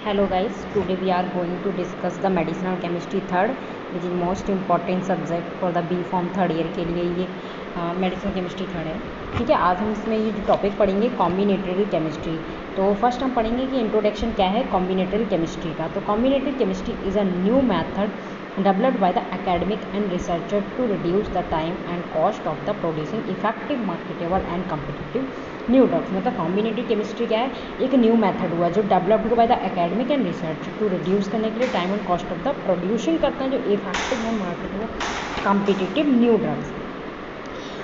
Hello guys, today we are going to discuss the medicinal chemistry third, which is most important subject for the B Form third year के लिए ये medicinal chemistry third है। ठीक है, आज हम इसमें ये जो टॉपिक पढ़ेंगे कॉम्बिनेटरी केमिस्ट्री। तो फर्स्ट हम पढ़ेंगे कि इंट्रोडक्शन क्या है कॉम्बिनेटरी केमिस्ट्री का। तो combinatory chemistry is a new method developed by the academic and researcher to reduce the time and cost of the producing effective, marketable and competitive new drugs। मतलब कॉम्बिनेटरी chemistry क्या है, एक new method हुआ जो developed by the academic and research to reduce करने के लिए time and cost of the producing करते हैं जो effective and marketable competitive new drugs.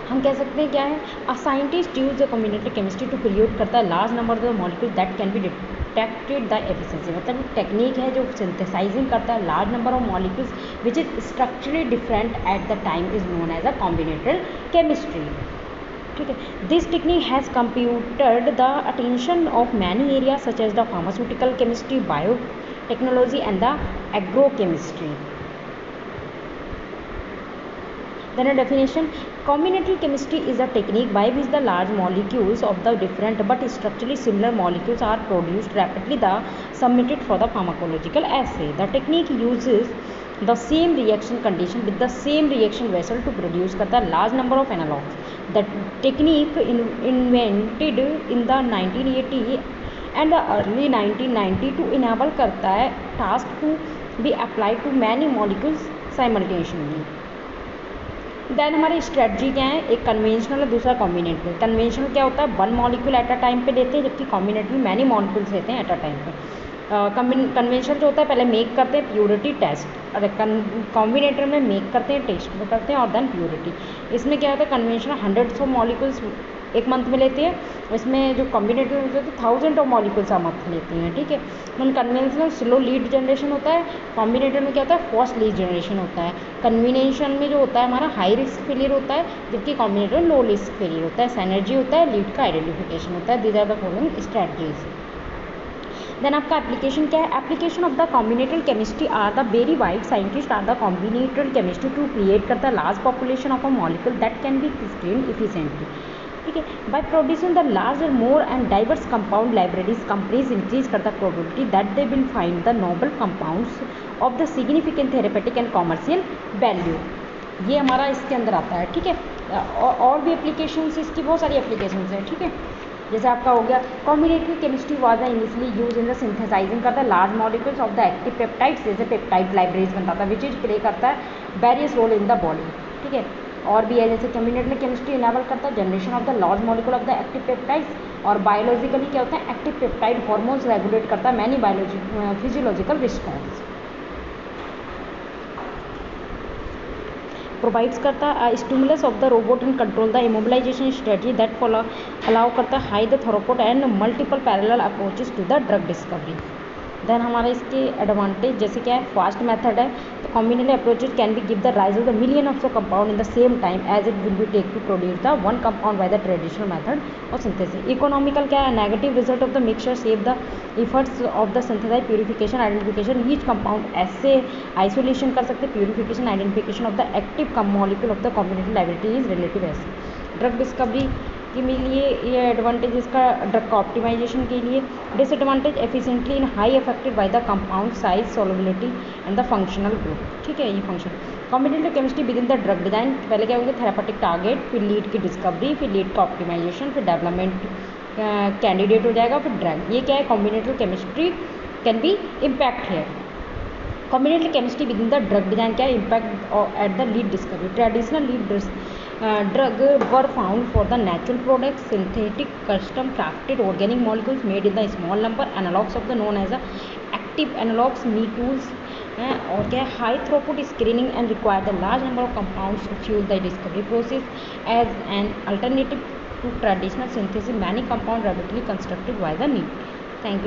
हम कह सकते हैं क्या है, a scientist use the combinatory chemistry to create करता है large number of the molecule that can be detected the efficiency. मतलब टेक्निक है जो सिंथेसाइजिंग करता है large number of molecules which is structurally different at the time is known as a combinatory chemistry. ठीक है, this technique has computed the attention of many area such as the pharmaceutical chemistry, biotechnology and the agrochemistry. Then a definition: combinatory chemistry is a technique by which the large molecules of the different but structurally similar molecules are produced rapidly the submitted for the pharmacological assay. The technique uses the same reaction condition with the same reaction vessel to produce करता है large number of analogues. The technique invented in the 1980 and the early 1990 to enable करता है task to be applied to many molecules simultaneously. Then हमारी strategy क्या है, एक conventional है दूसरा कॉम्बिनेटरी। कन्वेंशनल क्या होता है, one molecule at a time पे लेते हैं, जबकि कॉम्बिनेटरी मैनी मॉलिक्यूल्स लेते हैं एट अ टाइम पे। कन्वेंशनल जो होता है पहले मेक करते हैं प्योरिटी टेस्ट, और कॉम्बिनेटर में मेक करते हैं टेस्ट करते हैं और देन प्योरिटी। इसमें क्या होता है, कन्वेंशनल हंड्रेड्स ऑफ मॉलिक्यूल्स एक मंथ में लेते हैं, इसमें जो कॉम्बिनेटर होते हैं thousand of molecules a month लेते हैं। ठीक है, कन्वेंशनल स्लो लीड जनरेशन होता है, कॉम्बिनेटर में क्या होता है फास्ट लीड जनरेशन होता है। कन्वीनेशन में जो होता है हमारा हाई रिस्क फेलियर होता है, जबकि कॉम्बिनेटर में लो रिस्क फेलियर होता है। सिनर्जी होता है, लीड का आइडेंटिफिकेशन होता है। These are the following strategies. Then आपका एप्लीकेशन क्या है, application of the combinatory chemistry are the very wide scientist are the combinatory chemistry to create करता है large population of a molecule that can be screen efficiently. ठीक है, by producing the larger more and diverse compound libraries companies increase करता probability that they will find the noble compounds of the significant therapeutic and commercial value. ये हमारा इसके अंदर आता है। ठीक है, और भी एप्लीकेशंस, इसकी बहुत सारी एप्लीकेशंस हैं। ठीक है, जैसे आपका हो गया combinatory chemistry was initially use in the synthesising करता है large molecules of the active peptides, जैसे पेप्टाइड लाइब्रेरीज बनता था विच इज प्ले करता है various role in the body. ठीक है, और भी है जैसे कॉम्बिनेटरी केमिस्ट्री इनेबल करता है generation of the large molecule of the active peptides, और बायोलॉजिकली क्या होता है एक्टिव पेप्टाइड हार्मोन्स रेगुलेट करता है मैनी फिजियोलॉजिकल रिस्पॉन्स। प्रोवाइड्स करता है stimulus of the robot and control the immobilisation strategy that follow allow करता है high the throughput and multiple parallel approaches to the drug discovery. Then हमारे इसके advantage जैसे क्या है, फास्ट मेथड है, तो combinatory approaches can be give the rise of the million of the compound in the same time as it will be take to produce the one compound by the traditional method of synthesis. Economical क्या है, negative result of the mixture save the efforts of the synthesise purification identification each compound ऐसे isolation कर सकते, purification identification of the active molecule of the combinatory library is relative ऐसे। Drug discovery के लिए ये advantage इसका drug का optimisation के लिए। Disadvantage efficiently in high affected by the compound size solubility and the functional group. ठीक है, ये function combinatory chemistry within the drug design पहले क्या होगा, थेरापेटिक टारगेट, फिर लीड की डिस्कवरी, फिर लीड का ऑप्टिमाइजेशन, फिर डेवलपमेंट कैंडिडेट हो जाएगा, फिर ड्रग। ये क्या है, combinatory chemistry can be impact है। Combinatory chemistry within the drug design क्या है, impact at the lead discovery. Traditional lead drug were found for the natural products, synthetic, custom crafted organic molecules made in the small number, analogs of the known as a active analogs, me tools, और क्या है high throughput screening and require the large number of compounds to fuel the discovery process as an alternative to traditional synthesis. Many compound rapidly constructed by the need. Thank you.